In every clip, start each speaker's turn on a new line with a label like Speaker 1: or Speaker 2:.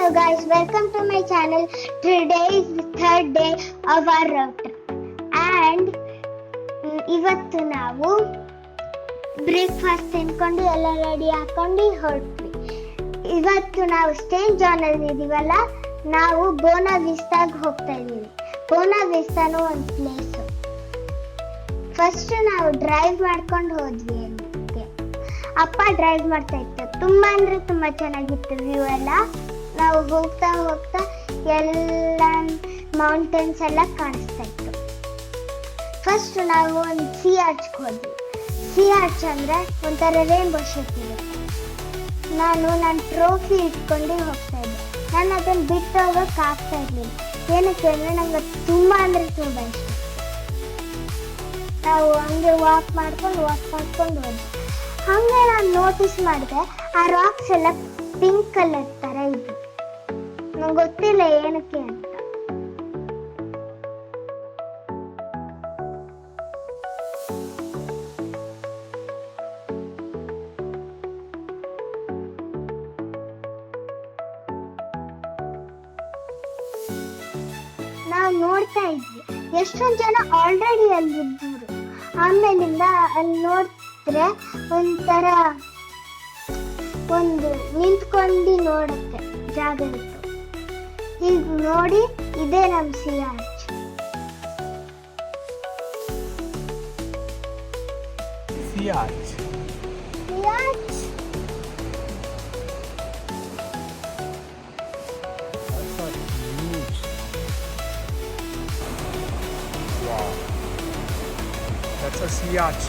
Speaker 1: Hello guys, welcome to my channel. Today is the third day of our road trip and ಇವತ್ತು ನಾವು breakfast ತಿನ್ಕೊಂಡು ಎಲ್ಲ ready ಹಾಕೊಂಡು ಹೊರಟ್ವಿ. ಇವತ್ತು ನಾವು ಸ್ಟೇಟ್ ಜಾನ್ ಅಲ್ಲಿ ಇದೀವಲ್ಲ, ನಾವು ಬೋನಾ ವಿಸ್ತಾಗ್ ಹೋಗ್ತಾ ಇದೀವಿ. ಬೋನಾ ವಿಸ್ತಾನು ಒಂದು ಪ್ಲೇಸ್. ಫಸ್ಟ್ ನಾವು ಡ್ರೈವ್ ಮಾಡ್ಕೊಂಡು ಹೋದ್ವಿ. ಅದಕ್ಕೆ ಅಪ್ಪ ಡ್ರೈವ್ ಮಾಡ್ತಾ ಇತ್ತು. ತುಂಬಾ ಅಂದ್ರೆ ತುಂಬಾ ಚೆನ್ನಾಗಿತ್ತು ವ್ಯೂ ಎಲ್ಲ. ನಾವು ಹೋಗ್ತಾ ಹೋಗ್ತಾ ಎಲ್ಲ ಮೌಂಟೇನ್ಸ್ ಎಲ್ಲ ಕಾಣಿಸ್ತಾ ಇತ್ತು. ಫಸ್ಟ್ ನಾವು ಒಂದು ಸಿ ಆರ್ಚ್ಗೆ ಹೋದ್ವಿ. ಸಿ ಆರ್ಚ್ ಅಂದ್ರೆ ಒಂಥರ ರೇನ್ಬೋ ಶೇಪ್ ಇರುತ್ತೆ. ನನ್ನ ಟ್ರೋಫಿ ಇಟ್ಕೊಂಡು ಹೋಗ್ತಾ ಇದ್ದೆ. ನಾನು ಅದನ್ನು ಬಿಟ್ಟು ಹೋಗೋಕೆ ಆಗ್ತಾ ಇರ್ಲಿಲ್ಲ. ಏನಕ್ಕೆ ಅಂದರೆ ನಂಗೆ ತುಂಬ ಅಂದರೆ ತುಂಬ ಇಷ್ಟ. ನಾವು ಹಂಗೆ ವಾಕ್ ಮಾಡ್ಕೊಂಡು ಹೋದ್ವಿ. ಹಾಗೆ ನಾನು ನೋಟಿಸ್ ಮಾಡಿದೆ, ಆ ರಾಕ್ಸ್ ಎಲ್ಲ ಪಿಂಕ್ ಕಲರ್ ಥರ ಇದ್ವು. ನಂಗೆ ಗೊತ್ತಿಲ್ಲ ಏನಕ್ಕೆ ಅಂತ. ನಾವು ನೋಡ್ತಾ ಇದ್ವಿ, ಎಷ್ಟೊಂದು ಜನ ಆಲ್ರೆಡಿ ಅಲ್ಲಿ ಇದ್ದವರು. ಆಮೇಲಿಂದ ಅಲ್ಲಿ ನೋಡಿದ್ರೆ ಒಂಥರ ಒಂದು ನಿಂತ್ಕೊಂಡು ನೋಡಕ್ಕೆ ಜಾಗ ಇತ್ತು. ಈಗ ನೋಡಿ, ಇದೇ ನಮ್ಮ C arch.
Speaker 2: Sea Arch.
Speaker 1: C arch.
Speaker 2: That's a huge. Wow. That's a sea arch.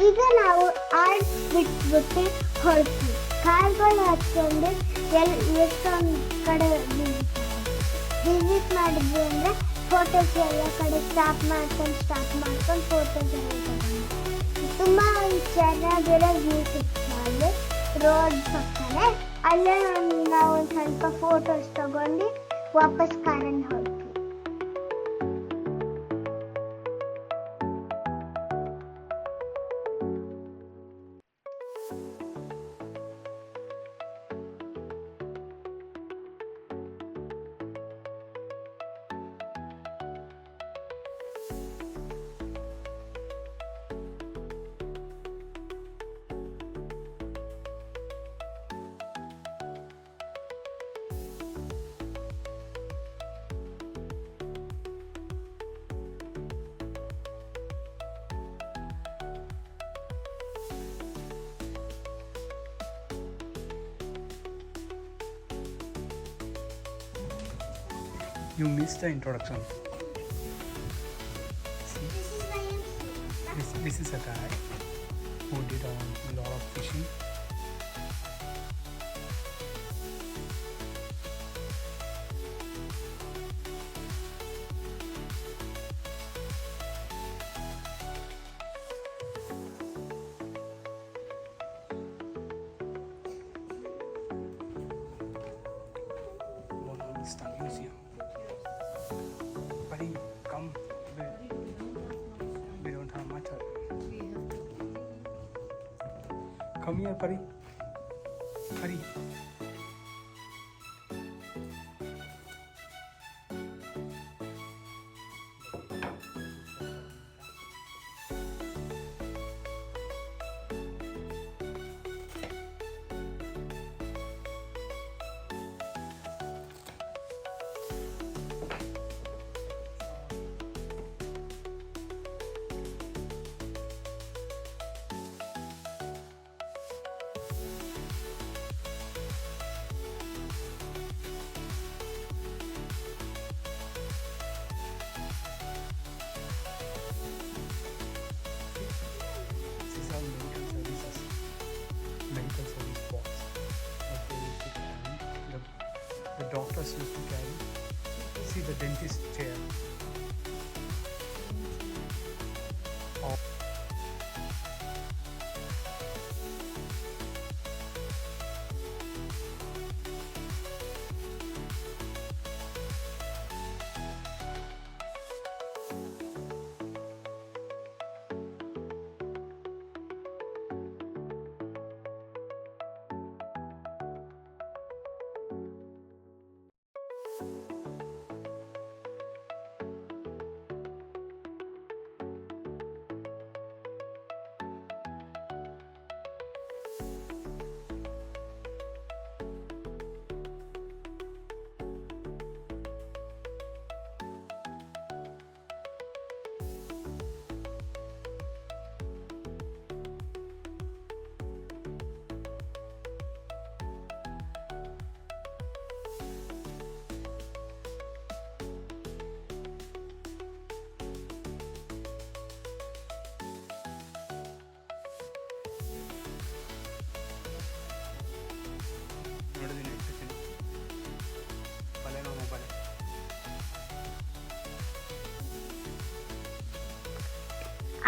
Speaker 1: ಈಗ ನಾವು ಆರ್ಚ್ ಬಿಟ್ಬಿಟ್ಟು ಹೊರಟ್ವಿ. ಕಾರ್ಗಳು ಹಚ್ಕೊಂಡು ಎಷ್ಟೊಂದು ಕಡೆ ವಿಸಿಟ್ ಮಾಡಿದ್ವಿ. ಅಂದರೆ ಫೋಟೋಸ್ ಎಲ್ಲ ಕಡೆ ಸ್ಟಾಪ್ ಮಾಡ್ಕೊಂಡು ಫೋಟೋಸ್ ಎಲ್ಲ ತಗೊಂಡು ತುಂಬ ಚೆನ್ನಾಗಿರೋ ವ್ಯೂ ಸಿಕ್ತು. ಅಲ್ಲಿ ರೋಡ್ ಪಕ್ಕನೆ ಅಲ್ಲೇ ನಾವು ಒಂದು ಸ್ವಲ್ಪ ಫೋಟೋಸ್ ತಗೊಂಡು ವಾಪಸ್ ಕಾರಲ್ಲಿ ಹೊರಟ್ವಿ.
Speaker 2: You missed the introduction. See? This is a guy who did a lot of fishing. Museum. Buddy, come. We don't have much. Come here, Pari. Pari. Medical service box that they used to carry. The doctors used to carry. See the dentist chair.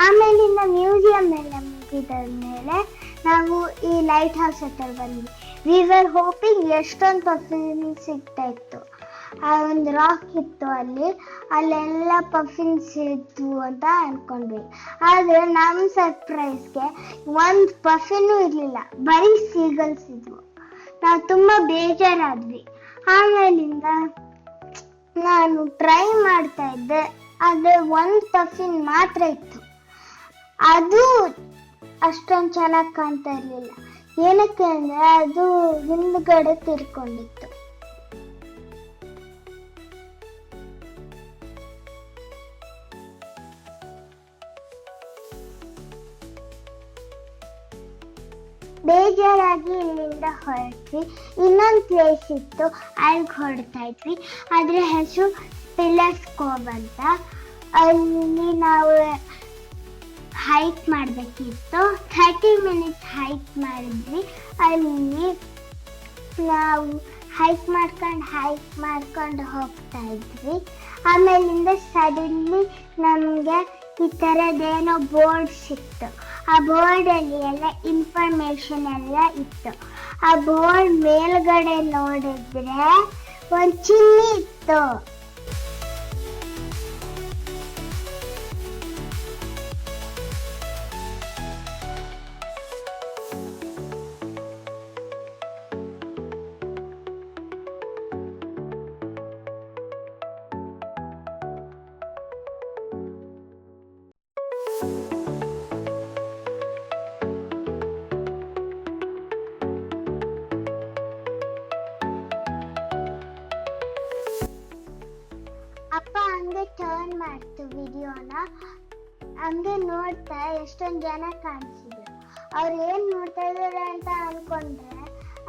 Speaker 1: ಆಮೇಲಿಂದ museum ಎಲ್ಲ ಮುಗಿದ ಮೇಲೆ ನಾವು ಈ light house ಹತ್ರ ಬಂದ್ವಿ. We were hoping ಎಷ್ಟೊಂದು ಪಫಿನ್ಸ್ ಸಿಗ್ತಾ ಇತ್ತು. ಆ ಒಂದು ರಾಕ್ ಇತ್ತು, ಅಲ್ಲೆಲ್ಲ ಪಫಿನ್ಸ್ ಇದ್ವು ಅಂತ ಅನ್ಕೊಂಡ್ವಿ. ಆದ್ರೆ ನಮ್ಮ ಸರ್ಪ್ರೈಸ್ಗೆ ಒಂದು ಪಫಿನೂ ಇರ್ಲಿಲ್ಲ, ಬರೀ ಸೀಗಲ್ಸ್ ಇದ್ವು. ನಾವು ತುಂಬಾ ಬೇಜಾರಾದ್ವಿ. ಆಮೇಲಿಂದ ನಾನು ಟ್ರೈ ಮಾಡ್ತಾ ಇದ್ದೆ, ಆದ್ರೆ ಒಂದು ಪಫಿನ್ ಮಾತ್ರ ಇತ್ತು. ಅದು ಅಷ್ಟೊಂದು ಚೆನ್ನಾಗಿ ಕಾಣ್ತಾ ಇರ್ಲಿಲ್ಲ. ಏನಕ್ಕೆ ಅಂದ್ರೆ ಅದು ಹಿಂದ್ಗಡೆ ತಿರ್ಕೊಂಡಿತ್ತು. ಬೇಜಾರಾಗಿ ಇಲ್ಲಿಂದ ಹೊರಟ್ವಿ. ಇನ್ನೊಂದು ಪ್ಲೇಸ್ ಇತ್ತು, ಅಲ್ಲಿಗೆ ಹೊರಡ್ತಾ ಇದ್ವಿ. ಅದ್ರ ಹೆಸರು ಪಿಲ್ಲರ್ಸ್ ಕೋವ್ ಅಂತ. ಅಲ್ಲಿ ನಾವು ಹೈಕ್ ಮಾಡಬೇಕಿತ್ತು. 30 minutes ಹೈಕ್ ಮಾಡಿದ್ವಿ. ಅಲ್ಲಿ ನಾವು ಹೈಕ್ ಮಾಡ್ಕೊಂಡು ಹೋಗ್ತಾ ಇದ್ವಿ. ಆಮೇಲಿಂದ ಸಡನ್ಲಿ ನಮಗೆ ಈ ಥರದ್ದೇನೋ ಬೋರ್ಡ್ ಸಿಕ್ತು. ಆ ಬೋರ್ಡಲ್ಲಿ ಎಲ್ಲ ಇನ್ಫಾರ್ಮೇಶನ್ ಎಲ್ಲ ಇತ್ತು. ಆ ಬೋರ್ಡ್ ಮೇಲ್ಗಡೆ ನೋಡಿದ್ರೆ ಒಂದು ಚಿನ್ನಿ ಇತ್ತು. ಅಪ್ಪ ಹಂಗೆ ಟರ್ನ್ ಮಾಡ್ತು ವಿಡಿಯೋನ. ಹಂಗೆ ನೋಡ್ತಾ ಎಷ್ಟೊಂದು ಜನ ಕಾಣಿಸಿದ್ರು. ಅವ್ರು ಏನ್ ನೋಡ್ತಾ ಇದಾರೆ ಅಂತ ಅನ್ಕೊಂಡ್ರೆ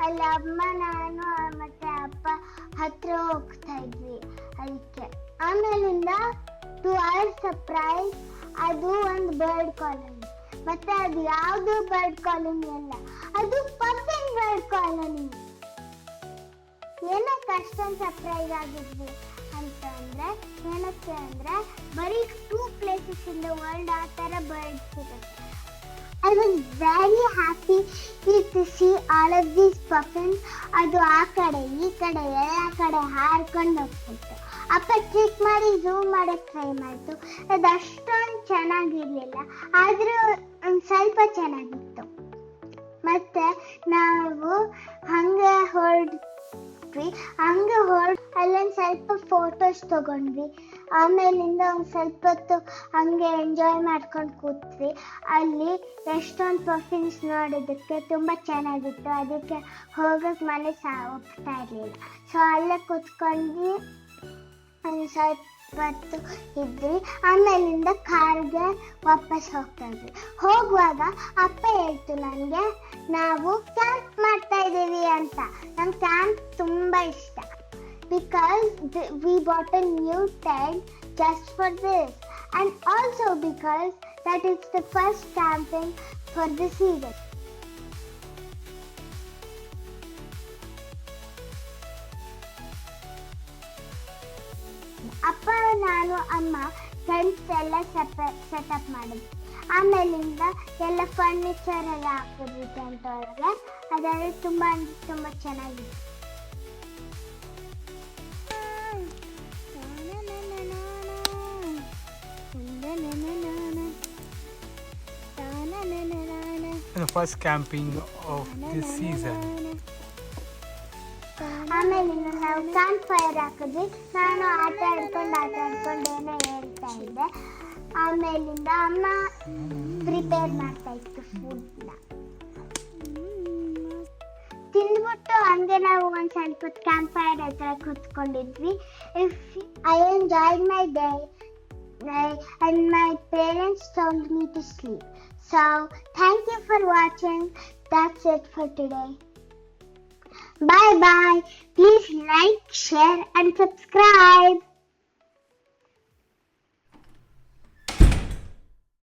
Speaker 1: ಅಲ್ಲಿ ಅಮ್ಮ, ನಾನು ಮತ್ತೆ ಅಪ್ಪ ಹತ್ರ ಹೋಗ್ತಾ ಇದ್ವಿ ಅದಕ್ಕೆ. ಆಮೇಲಿಂದ ಟು ಅವರ್ ಸರ್ಪ್ರೈಸ್ ಅದು ಒಂದು ಬರ್ಡ್ ಕಾಲೋನಿ. ಮತ್ತೆ ಅದು ಯಾವ್ದು ಬರ್ಡ್ ಕಾಲೋನಿ ಅಲ್ಲ, ಅದು ಪಫಿನ್ ಬರ್ಡ್ ಕಾಲೋನಿ. ಏನಕ್ಕೆ ಅಷ್ಟೊಂದು ಸರ್ಪ್ರೈಸ್ ಆಗಿದ್ವಿ ಏನಕ್ಕೆ ಅಂದ್ರೆ ಬರೀ 2 places in the world ಆ ಥರ ಬರ್ಡ್ಸ್ ಸಿಗುತ್ತೆ. I was very happy to see all of these puffins. ಅದು ಆ ಕಡೆ ಈ ಕಡೆ ಎಲ್ಲ ಕಡೆ ಹಾರ್ಕೊಂಡು ಹೋಗ್ತಿತ್ತು. ಅಪ್ಪ ಟ್ರಿಕ್ ಮಾಡಿ ಝೂಮ್ ಮಾಡಕ್ಕೆ ಟ್ರೈ ಮಾಡ್ತು. ಅದು ಅಷ್ಟೊಂದು ಚೆನ್ನಾಗಿರ್ಲಿಲ್ಲ, ಆದರೂ ಒಂದು ಸ್ವಲ್ಪ ಚೆನ್ನಾಗಿತ್ತು. ಮತ್ತೆ ನಾವು ಹಂಗೆ ಅಲ್ಲೊಂದು ಸ್ವಲ್ಪ ಫೋಟೋಸ್ ತಗೊಂಡ್ವಿ. ಆಮೇಲಿಂದ ಒಂದು ಸ್ವಲ್ಪ ಹೊತ್ತು ಹಂಗೆ ಎಂಜಾಯ್ ಮಾಡ್ಕೊಂಡು ಕೂತ್ವಿ. ಅಲ್ಲಿ ಎಷ್ಟೊಂದು ಪಫಿನ್ಸ್ ನೋಡೋದಕ್ಕೆ ತುಂಬ ಚೆನ್ನಾಗಿತ್ತು. ಅದಕ್ಕೆ ಹೋಗೋಕೆ ಮನಸ್ಸು ಒಪ್ತಾ ಇರಲಿಲ್ಲ. ಸೊ ಅಲ್ಲೇ ಕೂತ್ಕೊಂಡು ಒಂದು ಸ್ವಲ್ಪ ಹೊತ್ತು ಇದ್ವಿ. ಆಮೇಲಿಂದ ಕಾರ್ಗೆ ವಾಪಸ್ ಹೋಗ್ತಾ ಇದ್ವಿ. ಹೋಗುವಾಗ ಅಪ್ಪ ಹೇಳ್ತು ನನಗೆ, ನಾವು ಕ್ಯಾಂಪ್ ಮಾಡ್ತಾ ಇದ್ದೀವಿ ಅಂತ. ನಂಗೆ ಕ್ಯಾಂಪ್ ತುಂಬ ಇಷ್ಟ. Because we bought a new tent just for this, and also because that it's the first camping for the season. ಅಪ್ಪ, ನಾನು, ಅಮ್ಮ ಟೆಂಟ್ಸ್ ಎಲ್ಲ ಸೆಟಪ್ ಮಾಡಿದ್ವಿ. ಆಮೇಲಿಂದ ಎಲ್ಲ ಫರ್ನಿಚರ್ ಎಲ್ಲ ಹಾಕಿದ್ವಿ ಟೆಂಟ್ ಒಳಗೆ. ಅದರಲ್ಲಿ ತುಂಬ ಚೆನ್ನಾಗಿತ್ತು.
Speaker 2: The first camping of this season.
Speaker 1: ಆಮೇಲಿಂದ ನಾವು ಕ್ಯಾಂಪ್ ಫೈರ್ ಹಾಕಿದ್ವಿ. ನಾನು ಆಟ ಆಡ್ಕೊಂಡು ಏನೋ ಹೇಳ್ತಾ ಇದ್ದೆ. ಆಮೇಲಿಂದ ಅಮ್ಮ ಪ್ರಿಪೇರ್ ಮಾಡ್ತಾ ಇತ್ತು ಫುಡ್ನ. ತಿಂದ್ಬಿಟ್ಟು ಹಂಗೆ ನಾವು ಒಂದು ಸ್ವಲ್ಪ ಹೊತ್ತು ಕ್ಯಾಂಪ್ ಫೈರ್ ಹತ್ರ ಕೂತ್ಕೊಂಡಿದ್ವಿ. I enjoyed my day and my parents told me to sleep. So thank you for watching. That's it for today. Bye bye. Please like, share and subscribe.